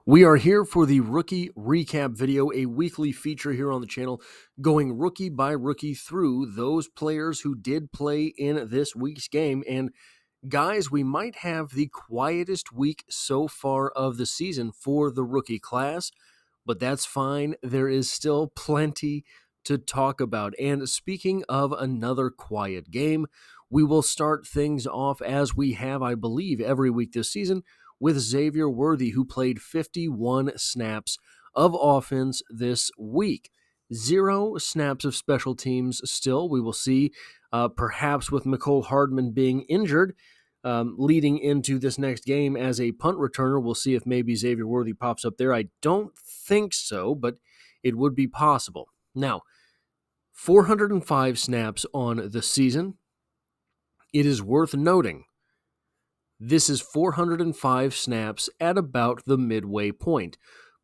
We are here for the rookie recap video, a weekly feature here on the channel, going rookie by rookie through those players who did play in this week's game. And guys, we might have the quietest week so far of the season for the rookie class, but that's fine. There is still plenty to talk about. And speaking of another quiet game, we will start things off as we have, I believe, every week this season, with Xavier Worthy, who played 51 snaps of offense this week. 0 snaps of special teams still. We will see, perhaps with Mecole Hardman being injured, leading into this next game as a punt returner. We'll see if maybe Xavier Worthy pops up there. I don't think so, but it would be possible. Now, 405 snaps on the season. It is worth noting this is 405 snaps at about the midway point,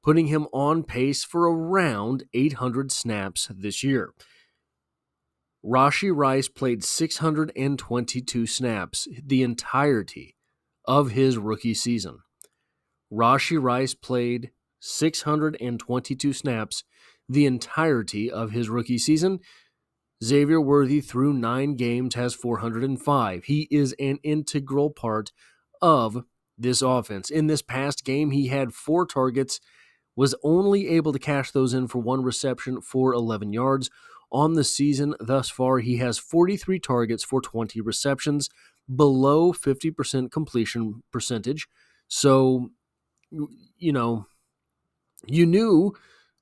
putting him on pace for around 800 snaps this year. Rashee Rice played 622 snaps the entirety of his rookie season. Rashee Rice played 622 snaps the entirety of his rookie season. Xavier Worthy, through 9 games, has 405. He is an integral part of this offense. In this past game, he had 4 targets, was only able to cash those in for 1 reception for 11 yards. On the season thus far, he has 43 targets for 20 receptions, below 50% completion percentage. So, you knew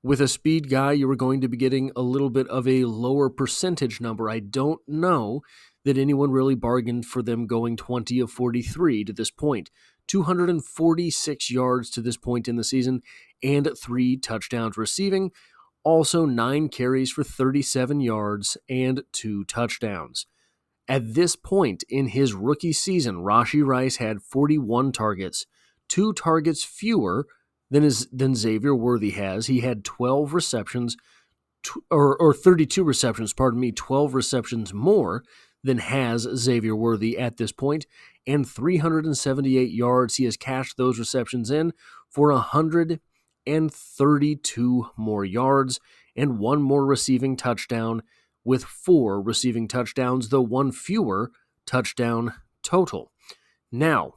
with a speed guy, you were going to be getting a little bit of a lower percentage number. I don't know that anyone really bargained for them going 20 of 43 to this point. 246 yards to this point in the season and 3 touchdowns receiving. Also 9 carries for 37 yards and 2 touchdowns. At this point in his rookie season, Rashee Rice had 41 targets, 2 targets fewer than Xavier Worthy has. He had 12 receptions, or 32 receptions, 12 receptions more than has Xavier Worthy at this point, and 378 yards. He has cashed those receptions in for 132 more yards and 1 more receiving touchdown, with 4 receiving touchdowns, though 1 fewer touchdown total. Now,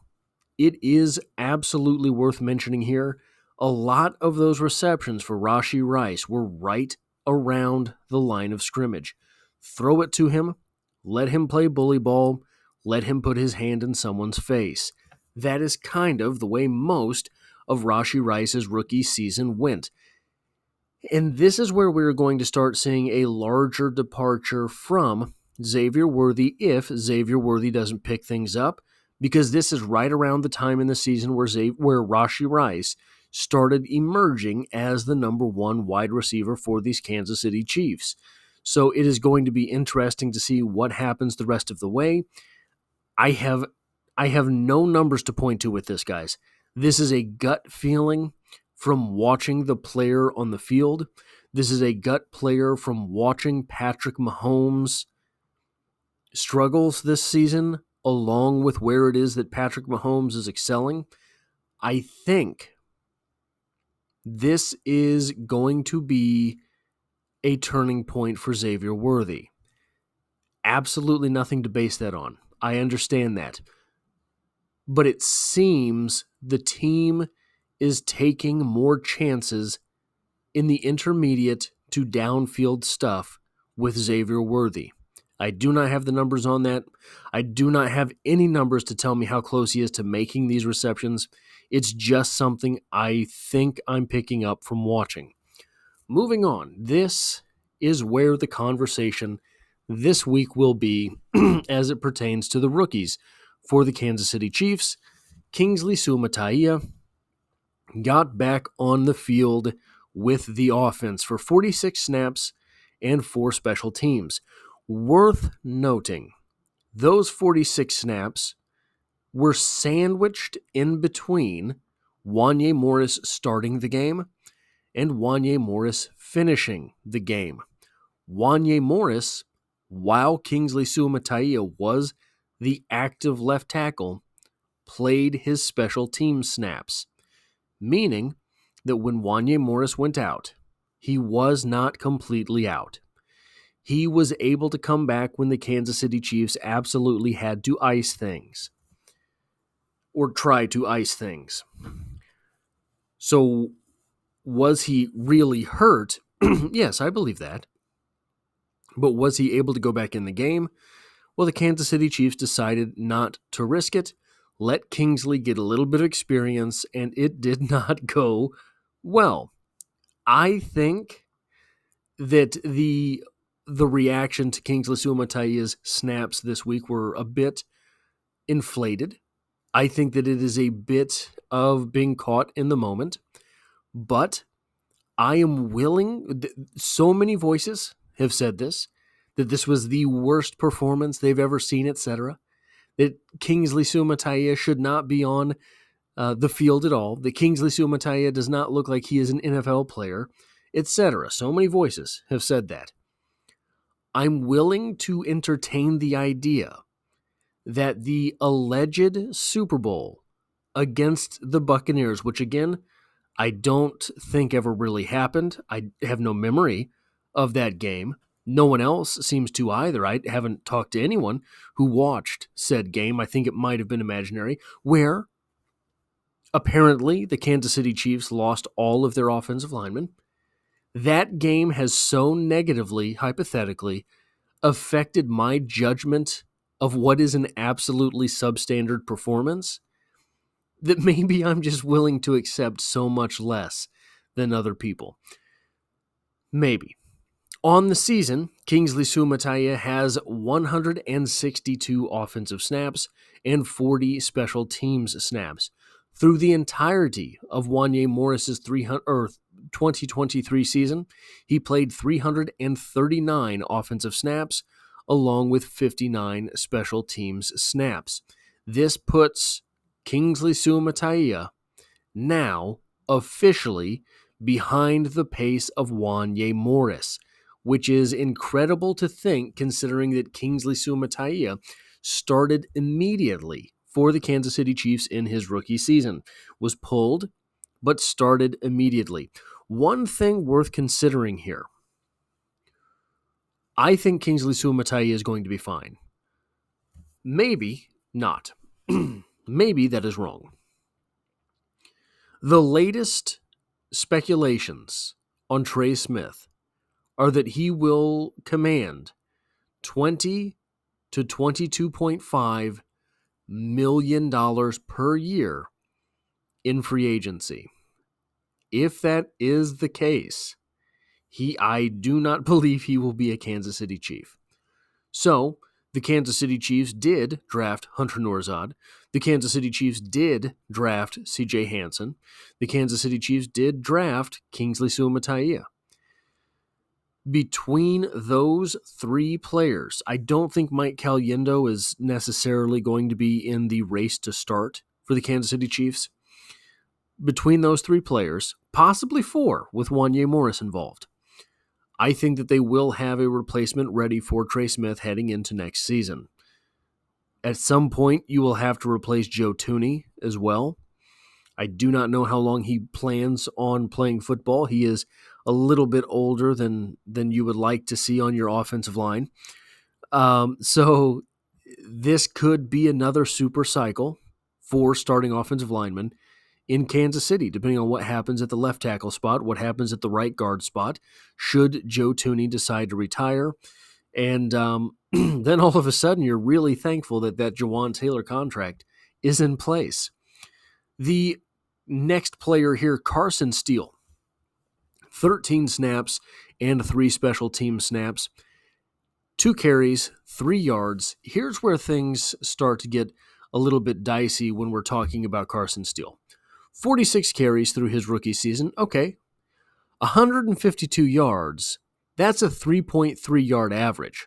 it is absolutely worth mentioning here, a lot of those receptions for Rashee Rice were right around the line of scrimmage. Throw it to him, let him play bully ball, let him put his hand in someone's face. That is kind of the way most of Rashee Rice's rookie season went. And this is where we're going to start seeing a larger departure from Xavier Worthy if Xavier Worthy doesn't pick things up, because this is right around the time in the season where Rashee Rice started emerging as the number 1 wide receiver for these Kansas City Chiefs. So it is going to be interesting to see what happens the rest of the way. I have no numbers to point to with this, guys. This is a gut feeling from watching the player on the field. This is a gut player from watching Patrick Mahomes' struggles this season, along with where it is that Patrick Mahomes is excelling. I think this is going to be a turning point for Xavier Worthy. Absolutely nothing to base that on. I understand that. But it seems the team is taking more chances in the intermediate to downfield stuff with Xavier Worthy. I do not have the numbers on that. I do not have any numbers to tell me how close he is to making these receptions. It's just something I think I'm picking up from watching. Moving on, this is where the conversation this week will be as it pertains to the rookies for the Kansas City Chiefs. Kingsley Suamataia got back on the field with the offense for 46 snaps and 4 special teams. Worth noting, those 46 snaps were sandwiched in between Wanya Morris starting the game and Wanya Morris finishing the game. Wanya Morris, while Kingsley Suamataia was the active left tackle, played his special team snaps, meaning that when Wanya Morris went out, he was not completely out. He was able to come back when the Kansas City Chiefs absolutely had to ice things. Or try to ice things. So, was he really hurt? Yes, I believe that. But was he able to go back in the game? Well, the Kansas City Chiefs decided not to risk it, let Kingsley get a little bit of experience, and it did not go well. I think that the reaction to Kingsley Suamataia's snaps this week were a bit inflated. I think that it is a bit of being caught in the moment, but I am willing, so many voices have said this, that this was the worst performance they've ever seen, etc., that Kingsley Suamataia should not be on the field at all, that Kingsley Suamataia does not look like he is an NFL player, etc. So many voices have said that. I'm willing to entertain the idea that the alleged Super Bowl against the Buccaneers, which again, I don't think ever really happened. I have no memory of that game. No one else seems to either. I haven't talked to anyone who watched said game. I think it might have been imaginary, where apparently the Kansas City Chiefs lost all of their offensive linemen. That game has so negatively, hypothetically, affected my judgment of what is an absolutely substandard performance that maybe I'm just willing to accept so much less than other people. Maybe. On the season, Kingsley Suamataia has 162 offensive snaps and 40 special teams snaps. Through the entirety of Wanya Morris's 2023 season, he played 339 offensive snaps along with 59 special teams snaps. This puts Kingsley Suamataia now officially behind the pace of Wanya Morris, which is incredible to think considering that Kingsley Suamataia started immediately for the Kansas City Chiefs in his rookie season, was pulled, but started immediately. One thing worth considering here, I think Kingsley Suamataia is going to be fine. Maybe not. Maybe that is wrong. The latest speculations on Trey Smith are that he will command $20 to $22.5 million per year in free agency. If that is the case, I do not believe he will be a Kansas City Chief. So, the Kansas City Chiefs did draft Hunter Nourzad. The Kansas City Chiefs did draft C.J. Hansen. The Kansas City Chiefs did draft Kingsley Suamataia. Between those three players, I don't think Mike Caliendo is necessarily going to be in the race to start for the Kansas City Chiefs. Between those three players, possibly four with Wanya Morris involved, I think that they will have a replacement ready for Trey Smith heading into next season. At some point, you will have to replace Joe Thuney as well. I do not know how long he plans on playing football. He is a little bit older than you would like to see on your offensive line. So this could be another super cycle for starting offensive linemen in Kansas City, depending on what happens at the left tackle spot, what happens at the right guard spot, should Joe Thuney decide to retire. And then all of a sudden, you're really thankful that Jawan Taylor contract is in place. The next player here, Carson Steele, 13 snaps and 3 special team snaps, 2 carries, 3 yards. Here's where things start to get a little bit dicey when we're talking about Carson Steele. 46 carries through his rookie season. Okay. 152 yards. That's a 3.3 yard average.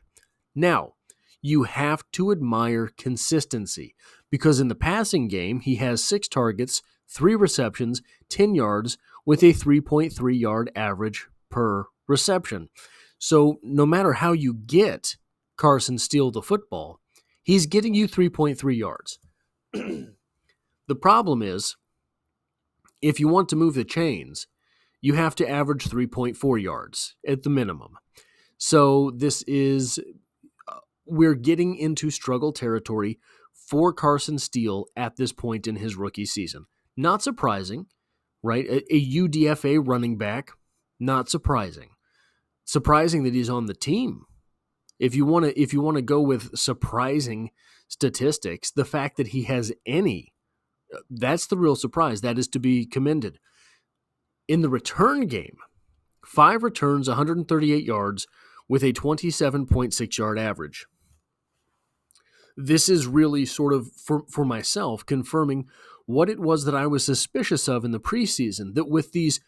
Now, you have to admire consistency because in the passing game, he has 6 targets, 3 receptions, 10 yards with a 3.3 yard average per reception. So no matter how you get Carson Steele the football, he's getting you 3.3 yards. The problem is If you want to move the chains, you have to average 3.4 yards at the minimum. So we're getting into struggle territory for Carson Steele at this point in his rookie season. Not surprising, right? A UDFA running back, not surprising. Surprising that he's on the team. If you want to go with surprising statistics, the fact that he has any, that's the real surprise. That is to be commended. In the return game, 5 returns, 138 yards with a 27.6 yard average. This is really sort of, for myself, confirming what it was that I was suspicious of in the preseason, that with these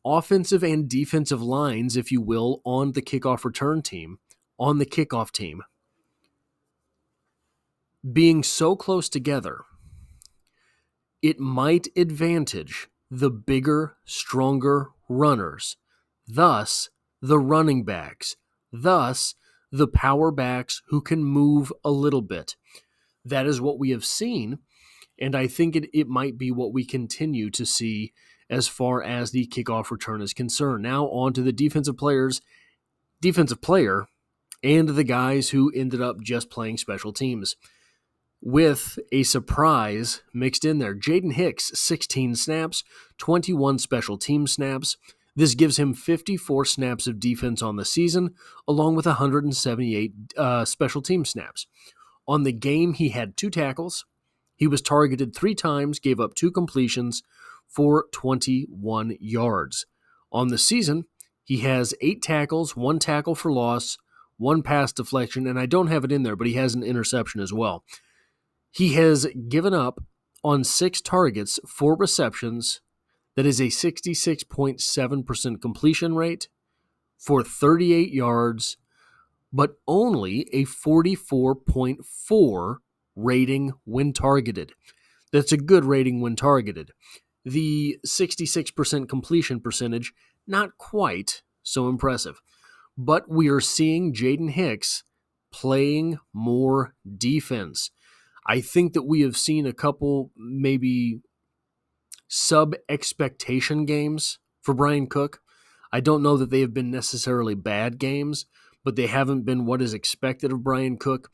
offensive and defensive lines, if you will, on the kickoff return team, on the kickoff team, being so close together, it might advantage the bigger, stronger runners, thus the running backs, thus the power backs who can move a little bit. That is what we have seen, and I think it might be what we continue to see as far as the kickoff return is concerned. Now on to the defensive player, and the guys who ended up just playing special teams, with a surprise mixed in there. Jaden Hicks, 16 snaps, 21 special team snaps. This gives him 54 snaps of defense on the season, along with 178 special team snaps. On the game, he had 2 tackles. He was targeted 3 times, gave up 2 completions for 21 yards. On the season, he has 8 tackles, 1 tackle for loss, 1 pass deflection, and I don't have it in there, but he has an interception as well. He has given up on 6 targets, 4 receptions. That is a 66.7% completion rate for 38 yards, but only a 44.4 rating when targeted. That's a good rating when targeted. The 66% completion percentage, not quite so impressive. But we are seeing Jaden Hicks playing more defense. I think that we have seen a couple maybe sub-expectation games for Brian Cook. I don't know that they have been necessarily bad games, but they haven't been what is expected of Brian Cook.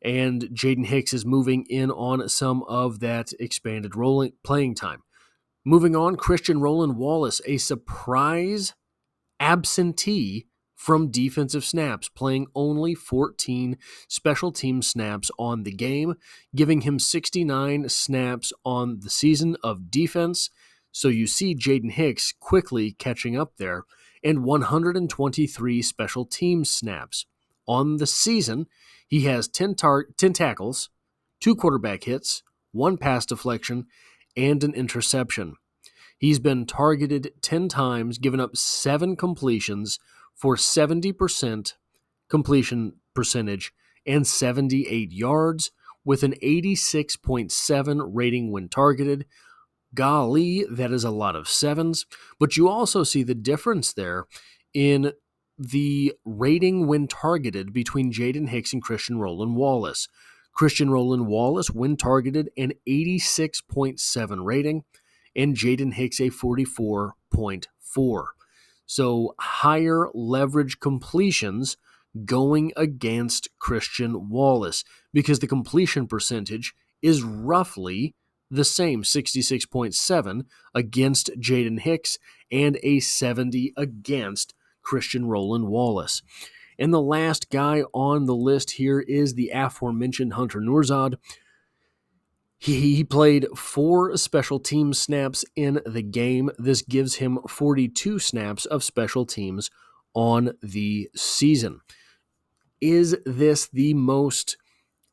And Jaden Hicks is moving in on some of that expanded playing time. Moving on, Christian Roland Wallace, a surprise absentee from defensive snaps, playing only 14 special team snaps on the game, giving him 69 snaps on the season of defense. So you see Jaden Hicks quickly catching up there, and 123 special team snaps. On the season, he has 10 tackles, 2 quarterback hits, 1 pass deflection, and an interception. He's been targeted 10 times, given up 7 completions for 70% completion percentage and 78 yards with an 86.7 rating when targeted. Golly, that is a lot of 7s. But you also see the difference there in the rating when targeted between Jaden Hicks and Christian Roland Wallace. Christian Roland Wallace, when targeted, an 86.7 rating, and Jaden Hicks a 44.4. So higher leverage completions going against Christian Wallace because the completion percentage is roughly the same, 66.7 against Jaden Hicks and a 70 against Christian Roland Wallace. And the last guy on the list here is the aforementioned Hunter Nourzad. He played 4 special team snaps in the game. This gives him 42 snaps of special teams on the season. Is this the most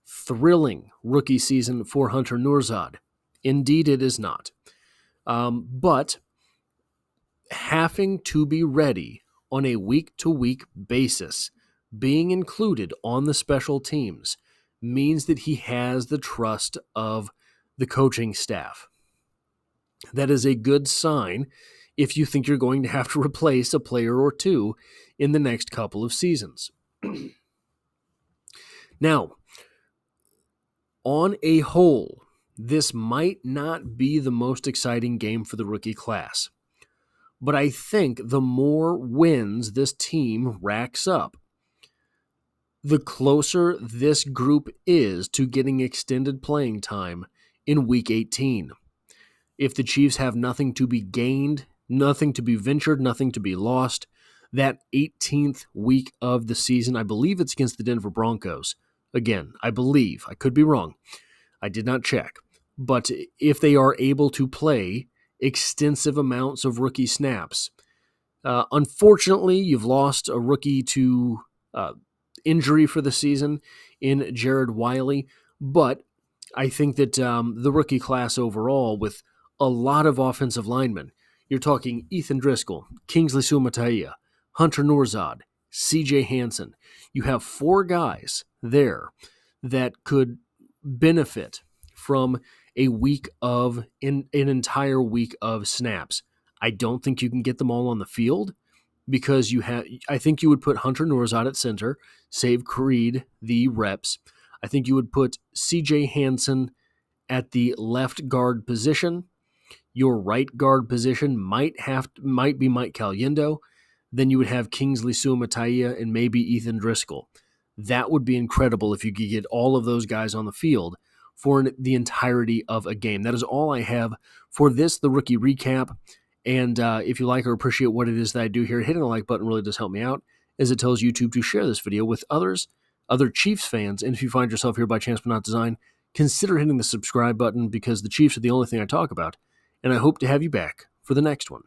thrilling rookie season for Hunter Nourzad? Indeed, it is not. But having to be ready on a week-to-week basis, being included on the special teams, means that he has the trust of the coaching staff. That is a good sign if you think you're going to have to replace a player or 2 in the next couple of seasons. Now, on a whole, this might not be the most exciting game for the rookie class. But I think the more wins this team racks up, the closer this group is to getting extended playing time in Week 18. If the Chiefs have nothing to be gained, nothing to be ventured, nothing to be lost, that 18th week of the season, I believe it's against the Denver Broncos. Again, I believe. I could be wrong. I did not check. But if they are able to play extensive amounts of rookie snaps, unfortunately, you've lost a rookie to injury for the season in Jared Wiley, but I think that the rookie class overall, with a lot of offensive linemen, you're talking Ethan Driscoll, Kingsley Suamataia, Hunter Nourzad, CJ Hansen. You have 4 guys there that could benefit from an entire week of snaps. I don't think you can get them all on the field, because I think you would put Hunter Nourzad at center, save Creed the reps. I think you would put CJ Hansen at the left guard position. Your right guard position might be Mike Caliendo. Then you would have Kingsley Suamataia and maybe Ethan Driscoll. That would be incredible if you could get all of those guys on the field for the entirety of a game. That is all I have for this, the rookie recap. And if you like or appreciate what it is that I do here, hitting the like button really does help me out, as it tells YouTube to share this video with other Chiefs fans. And if you find yourself here by chance but not design, consider hitting the subscribe button, because the Chiefs are the only thing I talk about. And I hope to have you back for the next one.